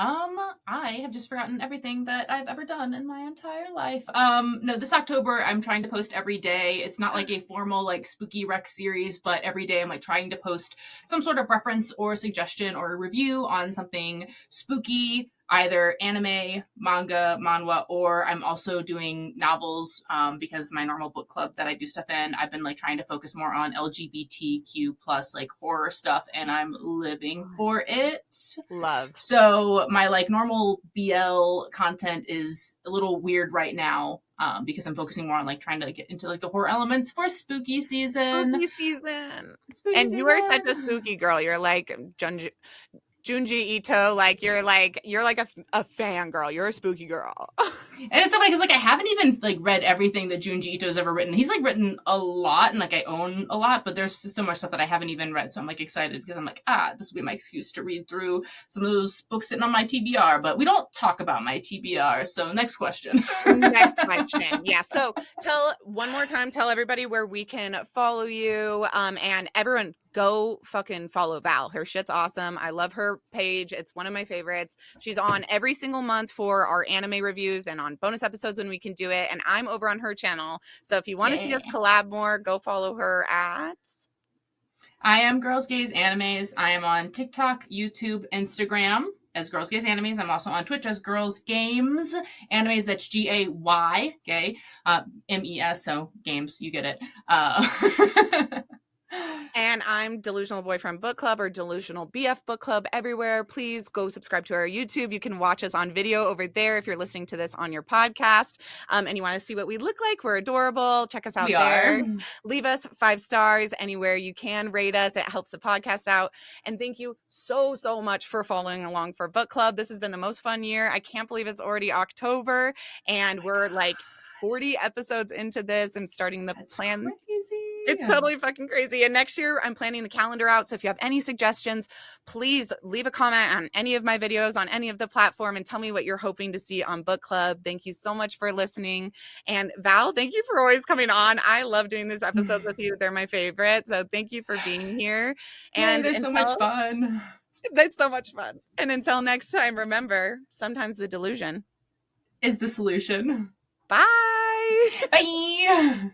I have just forgotten everything that I've ever done in my entire life. No, this October I'm trying to post every day. It's not like a formal like spooky rec series, but every day I'm like trying to post some sort of reference or suggestion or a review on something spooky, either anime, manga, manhwa, or I'm also doing novels because my normal book club that I do stuff in, I've been like trying to focus more on LGBTQ plus like horror stuff, and I'm living for it. Love. So my like normal BL content is a little weird right now because I'm focusing more on like trying to get into like the horror elements for spooky season. And you are such a spooky girl. You're like Junji Ito, like you're like a fangirl. You're a spooky girl. And it's so funny because like I haven't even like read everything that Junji Ito's ever written. He's like written a lot, and like I own a lot, but there's so much stuff that I haven't even read. So I'm like excited because I'm like, this will be my excuse to read through some of those books sitting on my TBR. But we don't talk about my TBR. So next question. Next question. Yeah. So tell everybody where we can follow you. And everyone, go fucking follow Val. Her shit's awesome. I love her page. It's one of my favorites. She's on every single month for our anime reviews and on bonus episodes when we can do it. And I'm over on her channel. So if you want to see us collab more, go follow her at... I am Girls Gaze Animes. I am on TikTok, YouTube, Instagram as Girls Gaze Animes. I'm also on Twitch as Girls Games Animes. That's Gay, gay, MES. So games, you get it. And I'm Delusional Boyfriend Book Club or Delusional BF Book Club everywhere. Please go subscribe to our YouTube. You can watch us on video over there if you're listening to this on your podcast. And you want to see what we look like. We're adorable. Check us out there. Leave us 5 stars anywhere you can. Rate us. It helps the podcast out. And thank you so much for following along for Book Club. This has been the most fun year. I can't believe it's already October and we're like 40 episodes into this. I'm starting the plan. Crazy. It's totally fucking crazy. And next year I'm planning the calendar out. So if you have any suggestions, please leave a comment on any of my videos on any of the platform and tell me what you're hoping to see on Book Club. Thank you so much for listening. And Val, thank you for always coming on. I love doing these episodes with you. They're my favorite. So thank you for being here. And they're so much fun. That's so much fun. And until next time, remember, sometimes the delusion is the solution. Bye. Bye.